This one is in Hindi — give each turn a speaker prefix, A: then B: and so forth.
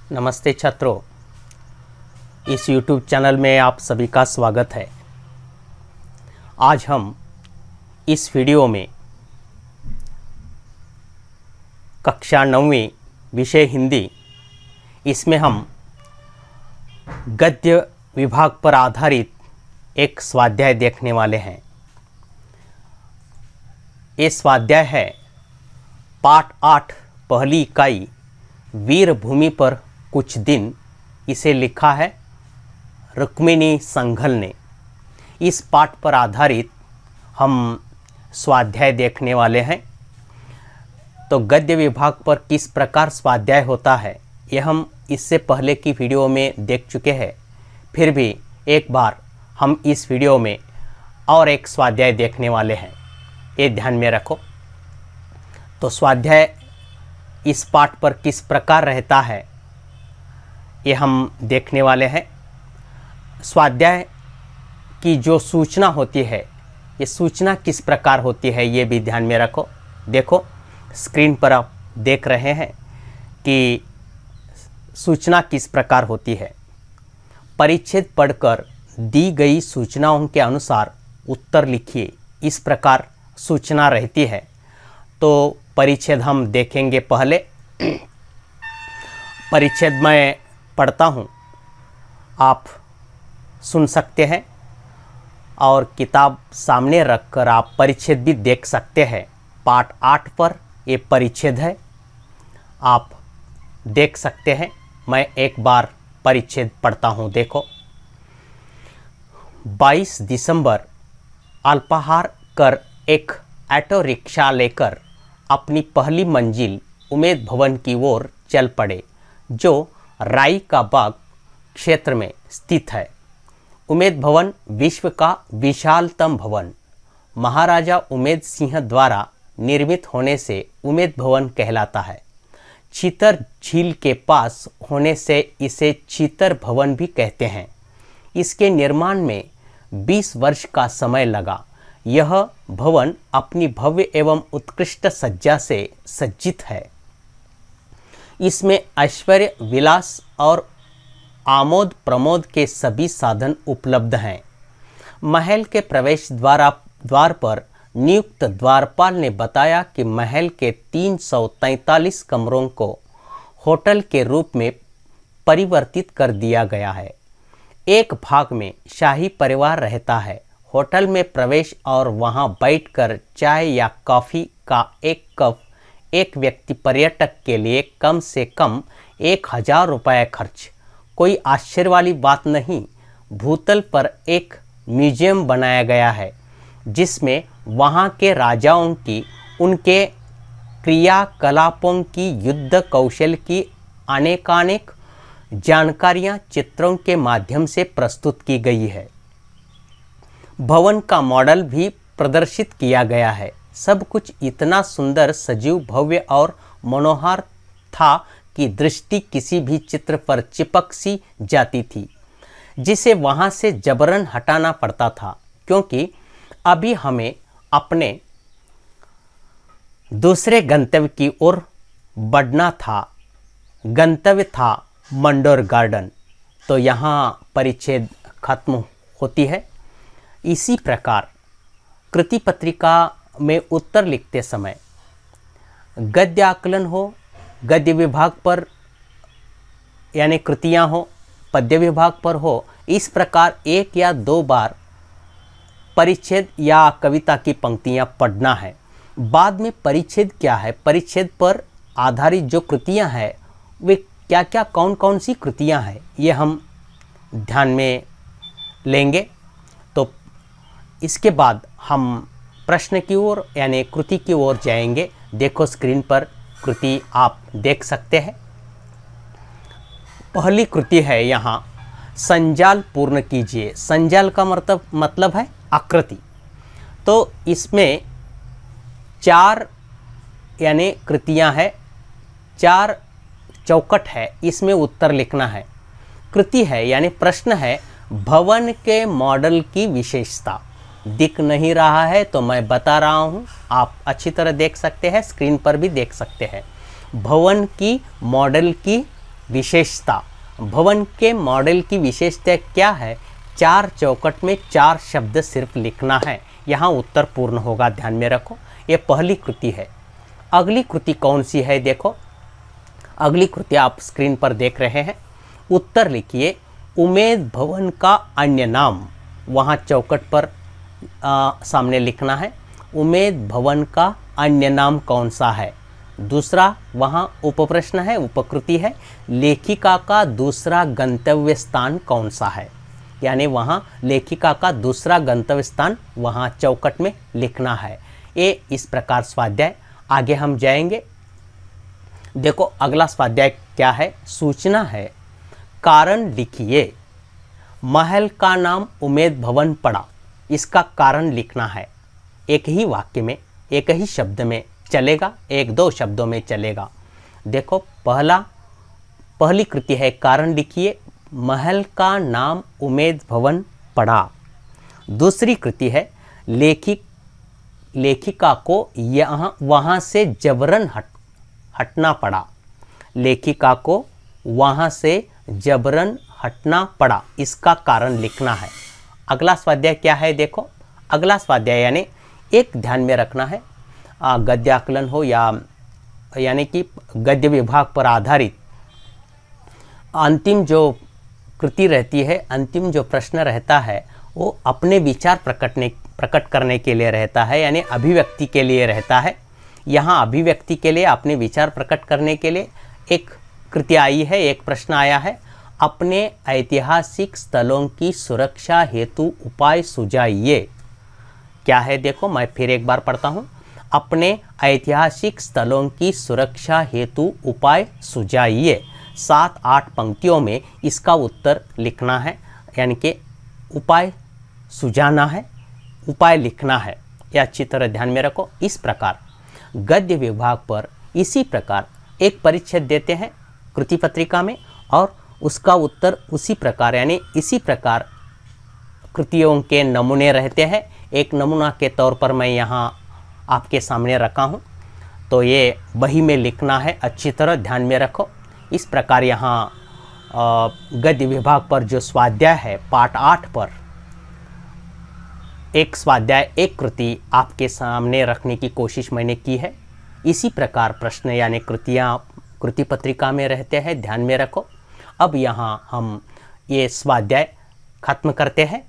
A: नमस्ते छात्रों, इस YouTube चैनल में आप सभी का स्वागत है। आज हम इस वीडियो में कक्षा 9वीं विषय हिंदी, इसमें हम गद्य विभाग पर आधारित एक स्वाध्याय देखने वाले हैं। ये स्वाध्याय है पाठ 8 पहली इकाई वीर भूमि पर कुछ दिन। इसे लिखा है रुक्मिणी संघल ने। इस पाठ पर आधारित हम स्वाध्याय देखने वाले हैं। तो गद्य विभाग पर किस प्रकार स्वाध्याय होता है यह हम इससे पहले की वीडियो में देख चुके हैं। फिर भी एक बार हम इस वीडियो में और एक स्वाध्याय देखने वाले हैं, ये ध्यान में रखो। तो स्वाध्याय इस पाठ पर किस प्रकार रहता है ये हम देखने वाले हैं। स्वाध्याय की जो सूचना होती है, ये सूचना किस प्रकार होती है ये भी ध्यान में रखो। देखो स्क्रीन पर आप देख रहे हैं कि सूचना किस प्रकार होती है। परिच्छेद पढ़कर दी गई सूचनाओं के अनुसार उत्तर लिखिए, इस प्रकार सूचना रहती है। तो परिच्छेद हम देखेंगे। पहले परिच्छेद मैं पढ़ता हूँ, आप सुन सकते हैं और किताब सामने रखकर आप परिच्छेद भी देख सकते हैं। पाठ 8 पर ये परिच्छेद है, आप देख सकते हैं। मैं एक बार परिच्छेद पढ़ता हूँ। देखो, 22 दिसंबर अल्पाहार कर एक ऑटो रिक्शा लेकर अपनी पहली मंजिल उमेद भवन की ओर चल पड़े, जो राई का बाग क्षेत्र में स्थित है। उमेद भवन विश्व का विशालतम भवन महाराजा उमेद सिंह द्वारा निर्मित होने से उमेद भवन कहलाता है। चीतर झील के पास होने से इसे चीतर भवन भी कहते हैं। इसके निर्माण में 20 वर्ष का समय लगा। यह भवन अपनी भव्य एवं उत्कृष्ट सज्जा से सज्जित है। इसमें ऐश्वर्य विलास और आमोद प्रमोद के सभी साधन उपलब्ध हैं। महल के प्रवेश द्वार पर नियुक्त द्वारपाल ने बताया कि महल के 343 कमरों को होटल के रूप में परिवर्तित कर दिया गया है। एक भाग में शाही परिवार रहता है। होटल में प्रवेश और वहां बैठकर चाय या कॉफ़ी का एक कप एक व्यक्ति पर्यटक के लिए कम से कम 1000 रुपये खर्च। कोई आश्चर्य वाली बात नहीं। भूतल पर एक म्यूजियम बनाया गया है, जिसमें वहां के राजाओं की, उनके क्रियाकलापों की, युद्ध कौशल की अनेकानेक जानकारियां चित्रों के माध्यम से प्रस्तुत की गई है। भवन का मॉडल भी प्रदर्शित किया गया है। सब कुछ इतना सुंदर, सजीव, भव्य और मनोहर था कि दृष्टि किसी भी चित्र पर चिपक सी जाती थी, जिसे वहां से जबरन हटाना पड़ता था, क्योंकि अभी हमें अपने दूसरे गंतव्य की ओर बढ़ना था। गंतव्य था मंडोर गार्डन। तो यहाँ परिच्छेद खत्म होती है। इसी प्रकार कृति पत्रिका में उत्तर लिखते समय गद्य आकलन हो, गद्य विभाग पर यानी कृतियां हो, पद्य विभाग पर हो, इस प्रकार 1 या 2 बार परिच्छेद या कविता की पंक्तियां पढ़ना है। बाद में परिच्छेद क्या है, परिच्छेद पर आधारित जो कृतियां हैं वे क्या क्या, कौन कौन सी कृतियां हैं, ये हम ध्यान में लेंगे। तो इसके बाद हम प्रश्न की ओर यानी कृति की ओर जाएंगे। देखो स्क्रीन पर कृति आप देख सकते हैं। पहली कृति है यहाँ, संजाल पूर्ण कीजिए। संजाल का मतलब है आकृति। तो इसमें 4 यानी कृतियां हैं, 4 चौकट है, इसमें उत्तर लिखना है। कृति है यानी प्रश्न है, भवन के मॉडल की विशेषता। दिख नहीं रहा है तो मैं बता रहा हूँ, आप अच्छी तरह देख सकते हैं, स्क्रीन पर भी देख सकते हैं। भवन की मॉडल की विशेषता, भवन के मॉडल की विशेषता क्या है? 4 चौखट में 4 शब्द सिर्फ लिखना है। यहाँ उत्तर पूर्ण होगा, ध्यान में रखो। ये पहली कृति है। अगली कृति कौन सी है? देखो, अगली कृति आप स्क्रीन पर देख रहे हैं। उत्तर लिखिए, उमेद भवन का अन्य नाम। वहाँ चौखट पर सामने लिखना है, उमेद भवन का अन्य नाम कौन सा है। दूसरा, वहाँ उपप्रश्न है, उपकृति है, लेखिका का दूसरा गंतव्य स्थान कौन सा है। यानी वहाँ लेखिका का दूसरा गंतव्य स्थान वहाँ चौखट में लिखना है। ये इस प्रकार स्वाध्याय। आगे हम जाएंगे। देखो अगला स्वाध्याय क्या है? सूचना है, कारण लिखिए। महल का नाम उमेद भवन पड़ा, इसका कारण लिखना है। एक ही वाक्य में, एक ही शब्द में चलेगा, 1-2 शब्दों में चलेगा। देखो पहली कृति है, कारण लिखिए, महल का नाम उमेद भवन पड़ा। दूसरी कृति है, लेखिका को यहाँ वहाँ से जबरन हटना पड़ा। लेखिका को वहाँ से जबरन हटना पड़ा, इसका कारण लिखना है। अगला स्वाध्याय क्या है? देखो अगला स्वाध्याय यानी एक ध्यान में रखना है, गद्य आकलन हो या यानी कि गद्य विभाग पर आधारित अंतिम जो कृति रहती है, अंतिम जो प्रश्न रहता है, वो अपने विचार प्रकट करने के लिए रहता है, यानी अभिव्यक्ति के लिए रहता है। यहाँ अभिव्यक्ति के लिए, अपने विचार प्रकट करने के लिए एक कृति आई है, एक प्रश्न आया है, अपने ऐतिहासिक स्थलों की सुरक्षा हेतु उपाय सुझाइए। क्या है? देखो मैं फिर एक बार पढ़ता हूँ, अपने ऐतिहासिक स्थलों की सुरक्षा हेतु उपाय सुझाइए। 7-8 पंक्तियों में इसका उत्तर लिखना है, यानी कि उपाय सुझाना है, उपाय लिखना है। यह अच्छी तरह ध्यान में रखो। इस प्रकार गद्य विभाग पर इसी प्रकार एक परिच्छेद देते हैं कृति पत्रिका में, और उसका उत्तर उसी प्रकार यानी इसी प्रकार कृतियों के नमूने रहते हैं। एक नमूना के तौर पर मैं यहाँ आपके सामने रखा हूँ, तो ये बही में लिखना है, अच्छी तरह ध्यान में रखो। इस प्रकार यहाँ गद्य विभाग पर जो स्वाध्याय है पाठ 8 पर एक स्वाध्याय, एक कृति आपके सामने रखने की कोशिश मैंने की है। इसी प्रकार प्रश्न यानी कृतियाँ कृति पत्रिका में रहते हैं, ध्यान में रखो। अब यहाँ हम ये स्वाध्याय खत्म करते हैं।